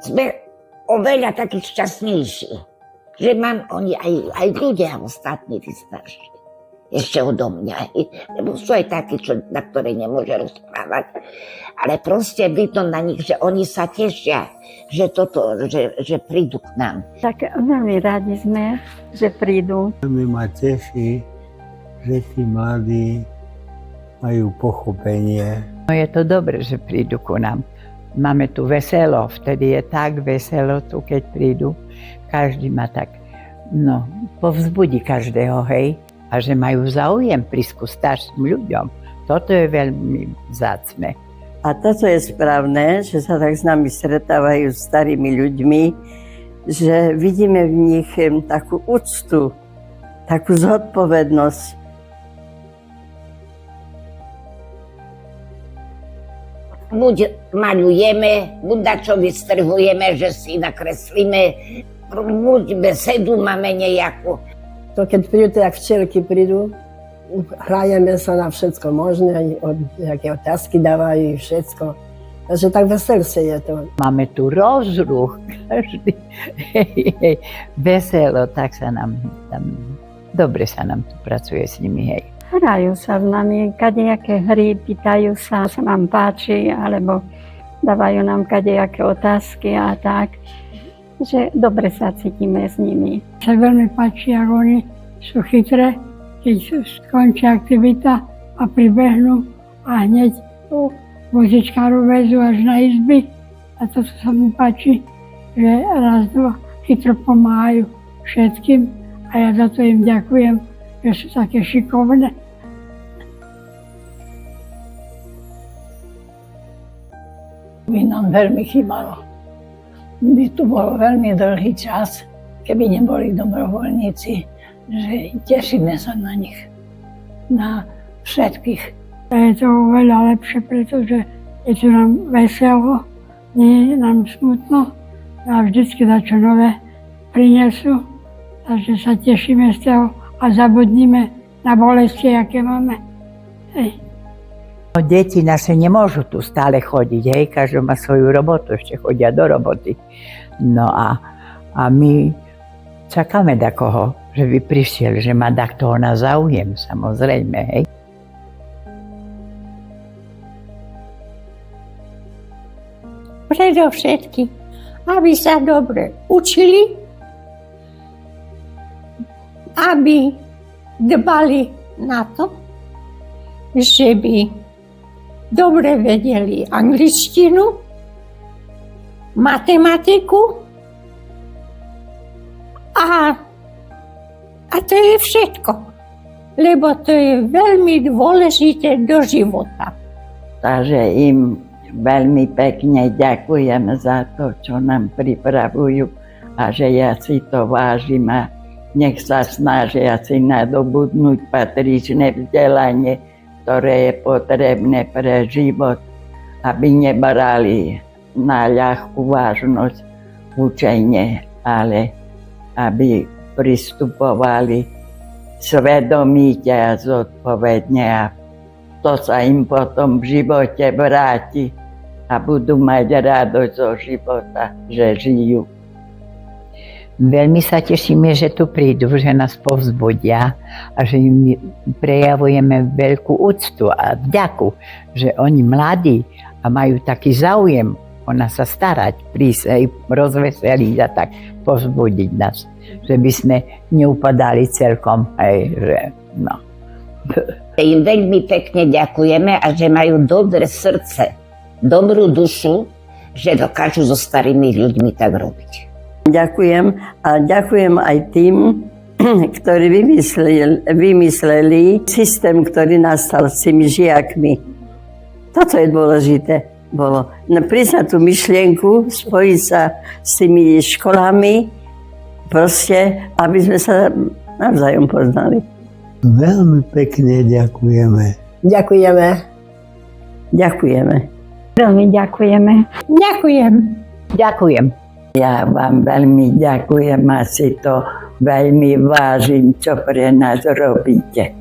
sme oveľa takí šťastnejší, že mám oni aj ľudia ostatní, tí starší, ešte odo mňa, lebo sú aj takí, na ktoré nemôže rozprávať, ale proste vidno na nich, že oni sa tešia, že prídu k nám. Tak veľmi rádi sme, že prídu. Veľmi ma teší, že tí mladí majú pochopenie. No je to dobré, že prídu ku nám. Máme tu veselo, vtedy je tak veselo tu, keď prídu. Každý ma tak, povzbudí každého, hej. A že majú záujem prísť starším ľuďom. Toto je veľmi vzácne. A toto je správne, že sa tak s nami stretávajú s starými ľuďmi, že vidíme v nich takú úctu, takú zodpovednosť. Buď maľujeme, buď dačo vystrhujeme, že si nakreslíme, buď besedu máme nejakú. To keď prídu, tak včelky prídu, hrajeme sa na všetko možné, nejaké otázky dávajú, všetko. Takže tak veselšie je to. Máme tu rozruch, každý, veselo, tak sa nám tam, dobre sa nám tu pracuje s nimi, hej. Hrajú sa s nami, kadejaké hry, pýtajú sa nám páči, alebo dávajú nám kadejaké otázky a tak, že dobre sa cítime s nimi. Sa veľmi páči, ako oni sú chytré, keď skončí aktivita a pribehnú a hneď vozičkáru vezú až na izby. A to sa mi páči, že raz, dva chytro pomáhajú všetkým a ja za to im ďakujem, že sú také šikovné. By nám veľmi chýbalo. By tu bol veľmi dlhý čas, keby neboli dobrovoľníci, že tešíme sa na nich, na všetkých. Je to oveľa lepšie, pretože je tu nám veselo, nie je nám smutno a vždycky dačo nové prinesú, takže sa tešíme z toho a zabudnime na bolesti, aké máme. Hej. Deti naše nemôžu tu stále chodiť, hej, každý má svoju robotu, ešte chodia do roboty. No a my čakáme takoho, že by prišiel, že má takto na záujem, samozrejme, hej. Predovšetky, aby sa dobre učili, aby dbali na to, že by dobre vedeli angličtinu, matematiku a to je všetko, lebo to je veľmi dôležité do života. Takže im veľmi pekne ďakujem za to, čo nám pripravujú a že ja si to vážim a nech sa snažia si nadobudnúť patričné vzdelanie, ktoré je potrebné pre život, aby nebrali na ľahkú vážnosť učenie, ale aby pristupovali svedomite a zodpovedne a to sa im potom v živote vráti a budú mať radosť zo života, že žijú. Veľmi sa tešíme, že tu prídu, že nás povzbudia a že im prejavujeme veľkú úctu a vďaku, že oni mladí a majú taký záujem o nás sa starať, prísť aj rozveseliť a tak povzbudiť nás, že by sme neupadali celkom, aj že no. Im veľmi pekne ďakujeme a že majú dobré srdce, dobrú dušu, že dokážu so starými ľuďmi tak robiť. Ďakujem a ďakujem aj tým, ktorí vymysleli systém, ktorý nastal s tými žiakmi. Toto je dôležité bolo. Prísť na tú myšlienku, spojiť sa s tými školami, proste, aby sme sa navzájom poznali. Veľmi pekne ďakujeme. Ďakujeme. Ďakujeme. Veľmi ďakujeme. Ďakujem. Ďakujem. Ja vám veľmi ďakujem a si to veľmi vážim, čo pre nás robíte.